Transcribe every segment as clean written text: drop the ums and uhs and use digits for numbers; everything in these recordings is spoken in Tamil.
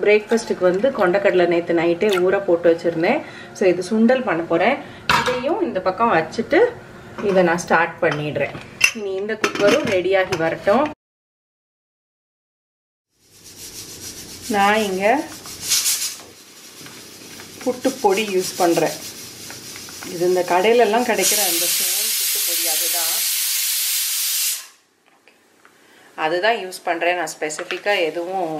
பிரேக்ஃபாஸ்ட்டுக்கு வந்து கொண்டக்கடலை நேற்று நைட்டே ஊற போட்டு வச்சுருந்தேன். ஸோ இது சுண்டல் பண்ண போகிறேன். இதையும் இந்த பக்கம் வச்சுட்டு இதை நான் ஸ்டார்ட் பண்ணிடுறேன். இனி இந்த குக்கரும் ரெடியாகி வரட்டும். நான் இங்கே புட்டு பொடி யூஸ் பண்ணுறேன். இது இந்த கடையிலெல்லாம் கிடைக்கிற அந்த சோன் புட்டு பொடி அதுதான் யூஸ் பண்ணுறேன். நான் ஸ்பெசிஃபிக்காக எதுவும்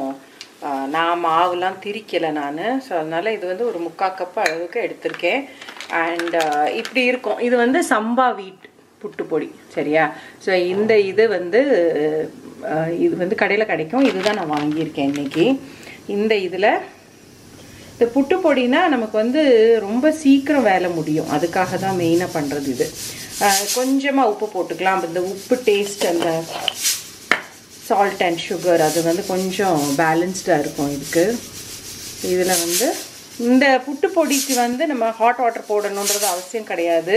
நான் மாவுலாம் திரிக்கலை நான். ஸோ அதனால் இது வந்து ஒரு 3/4 கப் அளவுக்கு எடுத்திருக்கேன். அண்ட் இப்படி இருக்கும். இது வந்து சம்பா வீட் புட்டு பொடி, சரியா? ஸோ இந்த இது வந்து கடையில் கிடைக்கும். இதுதான் நான் வாங்கியிருக்கேன் இன்றைக்கி. இந்த இதில் இந்த புட்டு பொடினா நமக்கு வந்து ரொம்ப சீக்கிரம் வேலை முடியும். அதுக்காக தான் மெயினாக பண்ணுறது இது. கொஞ்சமாக உப்பு போட்டுக்கலாம். இந்த உப்பு டேஸ்ட், அந்த சால்ட் அண்ட் சுகர் அது வந்து கொஞ்சம் பேலன்ஸ்டாக இருக்கும் இதுக்கு. இதில் வந்து இந்த புட்டு பொடிக்கு வந்து நம்ம ஹாட் வாட்டர் போடணுன்றது அவசியம் கிடையாது.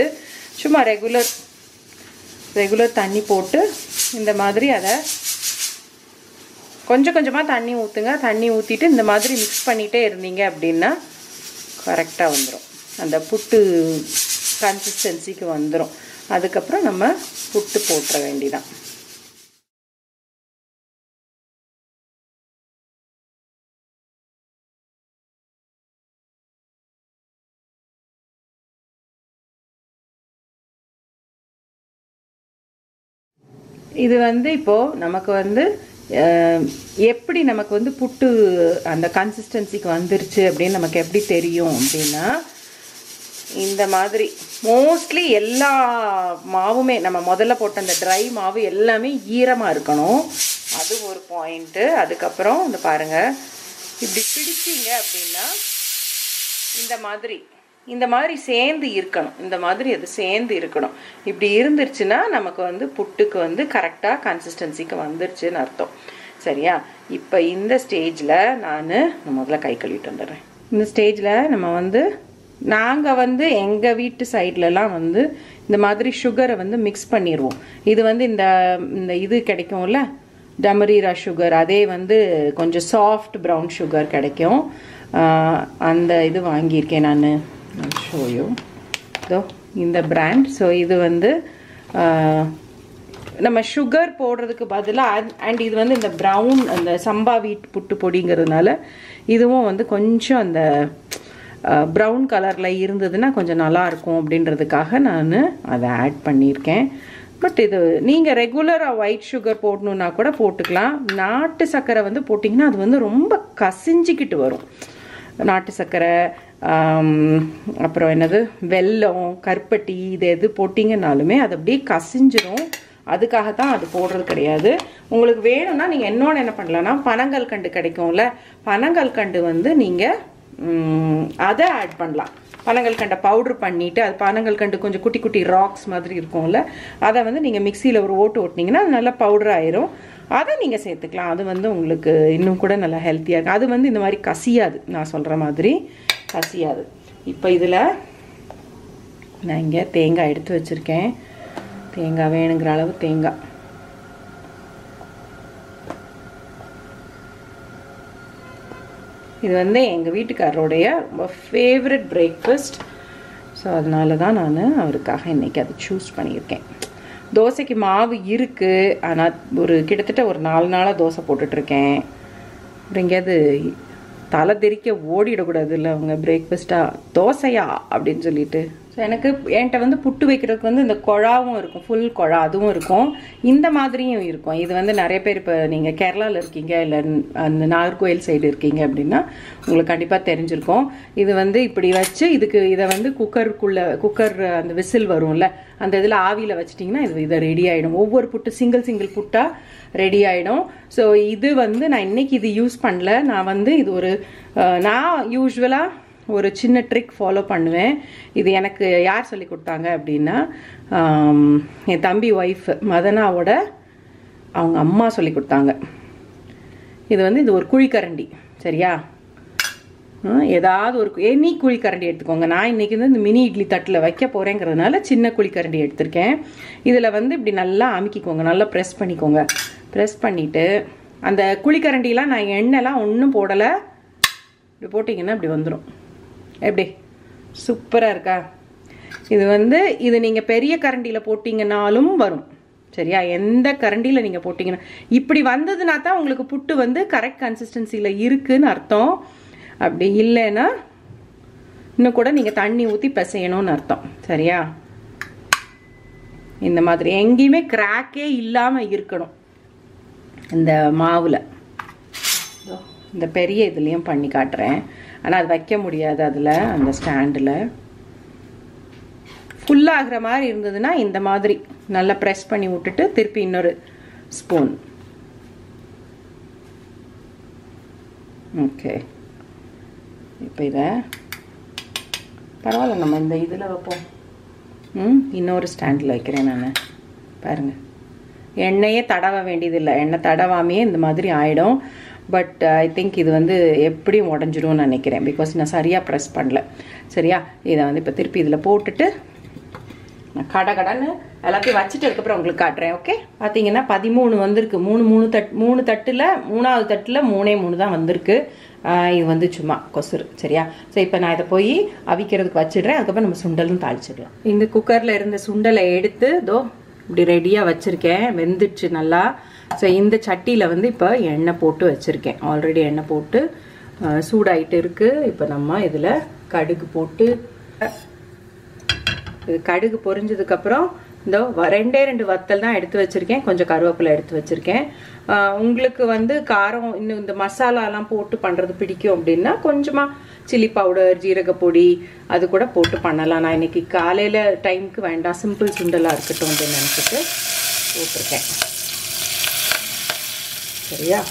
சும்மா ரெகுலர் தண்ணி போட்டு இந்த மாதிரி அதை கொஞ்சம் கொஞ்சமாக தண்ணி ஊற்றுங்க. தண்ணி ஊற்றிட்டு இந்த மாதிரி மிக்ஸ் பண்ணிகிட்டே இருந்தீங்க அப்படின்னா கரெக்டாக வந்துடும். அந்த புட்டு கன்சிஸ்டன்சிக்கு வந்துடும். அதுக்கப்புறம் நம்ம புட்டு போட்டுற வேண்டிதான். இது வந்து இப்போது நமக்கு வந்து எப்படி நமக்கு வந்து புட்டு அந்த கன்சிஸ்டன்சிக்கு வந்துருச்சு அப்படின்னு நமக்கு எப்படி தெரியும் அப்படின்னா, இந்த மாதிரி மோஸ்ட்லி எல்லா மாவுமே நம்ம முதல்ல போட்ட அந்த ட்ரை மாவு எல்லாமே ஈரமாக இருக்கணும். அது ஒரு பாயிண்ட்டு. அதுக்கப்புறம் இந்த பாருங்கள், இப்படி பிடிச்சிங்க அப்படின்னா இந்த மாதிரி சேர்ந்து இருக்கணும். இந்த மாதிரி அது சேர்ந்து இருக்கணும். இப்படி இருந்துருச்சுன்னா நமக்கு வந்து புட்டுக்கு வந்து கரெக்டாக கன்சிஸ்டன்சிக்கு வந்துருச்சுன்னு அர்த்தம், சரியா? இப்போ இந்த ஸ்டேஜில் நான் முதல்ல கை கழுவிட்டு வந்துடுறேன். இந்த ஸ்டேஜில் நம்ம வந்து நாங்கள் வந்து எங்கள் வீட்டு சைட்லலாம் வந்து இந்த மாதிரி சுகரை வந்து மிக்ஸ் பண்ணிடுவோம். இது வந்து இந்த இது கிடைக்கும்ல, டமரீரா சுகர், அதே வந்து கொஞ்சம் சாஃப்ட் ப்ரௌன் சுகர் கிடைக்கும். அந்த இது வாங்கியிருக்கேன் நான். ஷோயோ இதோ இந்த பிராண்ட். ஸோ இது வந்து நம்ம சுகர் போடுறதுக்கு பதிலாக அண்ட் இது வந்து இந்த ப்ரௌன் அந்த சம்பா வீட் புட்டு பொடிங்கிறதுனால இதுவும் வந்து கொஞ்சம் அந்த ப்ரௌன் கலரில் இருந்ததுன்னா கொஞ்சம் நல்லாயிருக்கும் அப்படின்றதுக்காக நான் அதை ஆட் பண்ணியிருக்கேன். பட் இது நீங்கள் ரெகுலராக ஒயிட் சுகர் போடணுன்னா கூட போட்டுக்கலாம். நாட்டு சர்க்கரை வந்து போட்டிங்கன்னா அது வந்து ரொம்ப கசிஞ்சிக்கிட்டு வரும். நாட்டு சர்க்கரை, அப்புறம் என்னது வெல்லம், கருப்பட்டி, இது எது போட்டிங்கனாலுமே அது அப்படியே கசிஞ்சிடும். அதுக்காகத்தான் அது போடுறது கிடையாது. உங்களுக்கு வேணும்னா நீங்கள் இன்னொன்று என்ன பண்ணலான்னா, பனங்கல்கண்டு கிடைக்கும்ல, பனங்கல்கண்டு வந்து நீங்கள் அதை ஆட் பண்ணலாம். பனங்கல்கண்டை பவுட்ரு பண்ணிவிட்டு, அது பனங்கல்கண்டு கொஞ்சம் குட்டி குட்டி ராக்ஸ் மாதிரி இருக்கும்ல, அதை வந்து நீங்கள் மிக்சியில் ஒரு ஓட்டினீங்கன்னா அது நல்லா பவுடர் ஆயிரும். அதை நீங்கள் சேர்த்துக்கலாம். அது வந்து உங்களுக்கு இன்னும் கூட நல்லா ஹெல்த்தியாக இருக்கும். அது வந்து இந்த மாதிரி கசியாது, நான் சொல்கிற மாதிரி கசியாது. இப்போ இதில் நான் இங்கே தேங்காய் எடுத்து வச்சுருக்கேன். தேங்காய் வேணுங்கிற அளவு தேங்காய். இது வந்து எங்கள் வீட்டுக்காரருடைய ரொம்ப ஃபேவரட் பிரேக்ஃபாஸ்ட். ஸோ அதனால தான் நான் அவருக்காக இன்றைக்கி அதை சூஸ் பண்ணியிருக்கேன். தோசைக்கு மாவு இருக்குது, ஆனால் கிட்டத்தட்ட ஒரு 4 நாளாக தோசை போட்டுட்ருக்கேன். அப்புறம் எங்கேயாவது தலை தெறிக்க ஓடிடக்கூடாது இல்லை அவங்க பிரேக்ஃபாஸ்ட்டாக தோசையா அப்படின்னு சொல்லிட்டு. ஸோ என்கிட்ட வந்து புட்டு வைக்கிறதுக்கு வந்து இந்த குழாவும் இருக்கும், ஃபுல் குழா அதுவும் இருக்கும், இந்த மாதிரியும் இருக்கும். இது வந்து நிறைய பேர் இப்போ நீங்கள் கேரளாவில் இருக்கீங்க இல்லை அந்த நாகர்கோயில் சைடு இருக்கீங்க அப்படின்னா உங்களுக்கு கண்டிப்பாக தெரிஞ்சிருக்கும். இது வந்து இப்படி வச்சு இதை வந்து குக்கர் அந்த விசில் வரும்ல, அந்த இதில் ஆவியில் வச்சிட்டிங்கன்னா இதை ரெடி ஆகிடும். ஒவ்வொரு புட்டு சிங்கிள் புட்டாக ரெடி ஆகிடும். ஸோ இது வந்து நான் இன்னைக்கு இது யூஸ் பண்ணல. நான் வந்து இது நான் யூஸ்வலாக ஒரு சின்ன ட்ரிக் ஃபாலோ பண்ணுவேன். இது எனக்கு யார் சொல்லி கொடுத்தாங்க அப்படின்னா, என் தம்பி ஒய்ஃப் மதனாவோட அவங்க அம்மா சொல்லி கொடுத்தாங்க. இது ஒரு குழிக்கரண்டி, சரியா? ஏதாவது ஒரு எனி குழிக்கரண்டி எடுத்துக்கோங்க. நான் இன்றைக்கி வந்து இந்த மினி இட்லி தட்டில் வைக்க போகிறேங்கிறதுனால சின்ன குழிக்கரண்டி எடுத்திருக்கேன். இதில் வந்து இப்படி நல்லா அமுக்கிக்கோங்க, நல்லா ப்ரெஸ் பண்ணிக்கோங்க. ப்ரெஸ் பண்ணிவிட்டு அந்த குழிக்கரண்டிலாம் நான் எண்ணெய்லாம் ஒன்றும் போடலை, இப்படி போட்டிங்கன்னா இப்படி வந்துடும். எப்படி சூப்பராக இருக்கா? இது வந்து இது நீங்கள் பெரிய கரண்டியில் போட்டிங்கனாலும் வரும். சரியா? எந்த கரண்டியில் நீங்கள் போட்டிங்கன்னா இப்படி வந்ததுனா தான் உங்களுக்கு புட்டு வந்து கரெக்ட் கன்சிஸ்டன்சியில் இருக்குன்னு அர்த்தம். அப்படி இல்லைன்னா இன்னும் கூட நீங்கள் தண்ணி ஊற்றி பிசையணும்னு அர்த்தம். சரியா? இந்த மாதிரி எங்கேயுமே கிராக்கே இல்லாமல் இருக்கணும் இந்த மாவில். இந்த பெரிய இதுலேயும் பண்ணி காட்டுறேன். ஆனால் அது வைக்க முடியாது அதில், அந்த ஸ்டாண்டில். ஃபுல்லாகிற மாதிரி இருந்ததுன்னா இந்த மாதிரி நல்லா ப்ரெஸ் பண்ணி விட்டுட்டு திருப்பி இன்னொரு ஸ்பூன். ஓகே, இப்போ இதை பரவாயில்ல, நம்ம இந்த இதில் வைப்போம். இன்னொரு ஸ்டாண்டில் வைக்கிறேன் நான். பாருங்கள், எண்ணெயே தடவ வேண்டியதில்லை. எண்ணெய் தடவாமையே இந்த மாதிரி ஆகிடும். பட் ஐ திங்க் இது வந்து எப்படியும் உடஞ்சிடும்னு நினைக்கிறேன். பிகாஸ் நான் சரியாக ப்ரெஸ் பண்ணல. சரியா? இதை வந்து இப்போ திருப்பி இதில் போட்டுட்டு நான் கடன்னு எல்லாத்தையும் வச்சுட்டு அதுக்கப்புறம் உங்களுக்கு காட்டுறேன். ஓகே, பார்த்தீங்கன்னா 13 வந்திருக்கு. 3 தட்டில் 3வது தட்டில் 3 தான் வந்திருக்கு. இது வந்து சும்மா கொசுறு. சரியா? ஸோ இப்போ நான் இதை போய் அவிக்கிறதுக்கு வச்சிடுறேன். அதுக்கப்புறம் நம்ம சுண்டலும் தாளிச்சிடலாம். இந்த குக்கரில் இருந்த சுண்டலை எடுத்து இப்படி ரெடியாக வச்சுருக்கேன். வெந்துடுச்சு நல்லா. ஸோ இந்த சட்டியில் வந்து இப்போ எண்ணெய் போட்டு வச்சுருக்கேன். ஆல்ரெடி எண்ணெய் போட்டு சூடாயிட்டு இருக்குது. இப்போ நம்ம இதில் கடுகு போட்டு, இது கடுகு பொரிஞ்சதுக்கப்புறம் இந்த 2 வத்தல் தான் எடுத்து வச்சுருக்கேன். கொஞ்சம் கருவேப்பிலை எடுத்து வச்சுருக்கேன். உங்களுக்கு வந்து காரம் இன்னும் இந்த மசாலாலாம் போட்டு பண்ணுறது பிடிக்கும் அப்படின்னா கொஞ்சமாக சில்லி பவுடர், ஜீரகப்பொடி அது கூட போட்டு பண்ணலாம். நான் இன்றைக்கி காலையில் டைமுக்கு வேண்டாம், சிம்பிள் சுண்டலாக இருக்கட்டும் அப்படின்னு நினச்சிட்டு போட்டிருக்கேன். சரியா?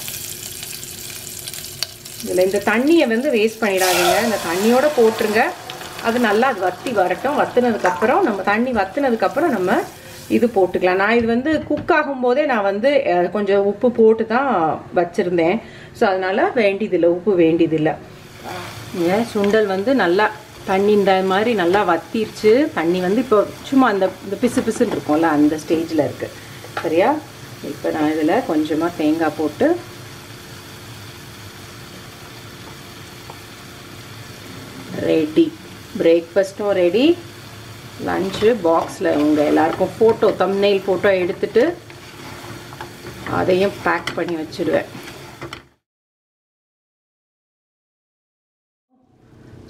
இதில் இந்த தண்ணியை வந்து வேஸ்ட் பண்ணிடாதீங்க. இந்த தண்ணியோடு போட்டுருங்க. அது நல்லா அது வத்தி வரட்டும். வத்துனதுக்கப்புறம் நம்ம தண்ணி வத்துனதுக்கப்புறம் நம்ம இது போட்டுக்கலாம். நான் இது வந்து குக் ஆகும்போதே நான் வந்து கொஞ்சம் உப்பு போட்டு தான் வச்சுருந்தேன். ஸோ அதனால் வேண்டியதில்லை, உப்பு வேண்டியதில்லை. சுண்டல் வந்து நல்லா தண்ணி இந்த மாதிரி நல்லா வத்திருச்சு. தண்ணி வந்து இப்போ சும்மா இந்த பிசு பிசுன்னு இருக்கும்ல, அந்த ஸ்டேஜில் இருக்குது. சரியா? இப்போ நான் இதில் கொஞ்சமாக தேங்காய் போட்டு ரெடி. பிரேக்ஃபாஸ்ட்டும் ரெடி. லஞ்சு பாக்ஸில் உங்கள் எல்லாருக்கும் ஃபோட்டோ, தம்ப்நெயில் ஃபோட்டோ எடுத்துட்டு அதையும் பேக் பண்ணி வச்சுடுவேன்.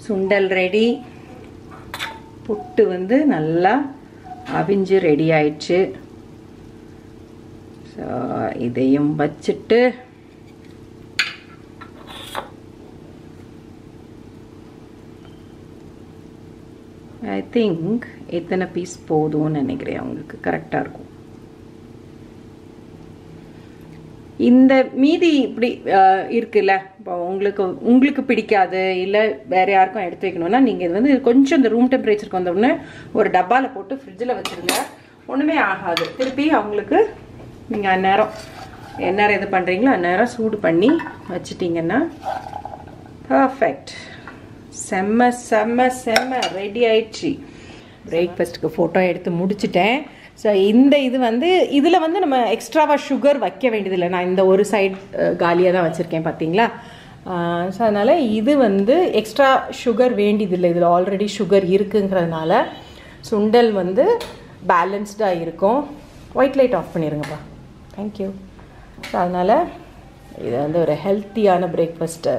சுண்டல் ரெடி. புட்டு வந்து நல்லா அவிஞ்சு ரெடி ஆயிடுச்சு. ஸோ இதையும் வச்சுட்டு ஐ திங்க் எத்தனை பீஸ் போதும்னு நினைக்கிறேன். அவங்களுக்கு கரெக்டாக இருக்கும். இந்த மீதி இப்படி இருக்குல்ல, இப்போ உங்களுக்கு பிடிக்காது இல்லை வேறு யாருக்கும் எடுத்து வைக்கணும்னா நீங்கள் இது வந்து கொஞ்சம் இந்த ரூம் டெம்பரேச்சருக்கு வந்தோடனே ஒரு டப்பாவில் போட்டு ஃப்ரிட்ஜில் வச்சுருங்க. ஒன்றுமே ஆகாது. திருப்பி அவங்களுக்கு நீங்கள் அந்நேரம் இது பண்ணுறீங்களோ அந்நேரம் சூடு பண்ணி வச்சிட்டிங்கன்னா பர்ஃபெக்ட். செம்ம செம்ம செம்ம ரெடி ஆயிடுச்சு. பிரேக்ஃபாஸ்ட்டுக்கு ஃபோட்டோ எடுத்து முடிச்சிட்டேன். ஸோ இந்த இது வந்து இதில் வந்து நம்ம எக்ஸ்ட்ராவாக சுகர் வைக்க வேண்டியதில்லை. நான் இந்த ஒரு சைட் காலியாக தான் வச்சுருக்கேன் பார்த்தீங்களா. ஸோ அதனால் இது வந்து எக்ஸ்ட்ரா சுகர் வேண்டியதில்லை. இதில் ஆல்ரெடி சுகர் இருக்குங்கிறதுனால சுண்டல் வந்து பேலன்ஸ்டாக இருக்கும். ஒயிட் லைட் ஆஃப் பண்ணிடுங்கப்பா. தேங்க்யூ. ஸோ அதனால் இது வந்து ஒரு ஹெல்த்தியான பிரேக்ஃபாஸ்ட்டு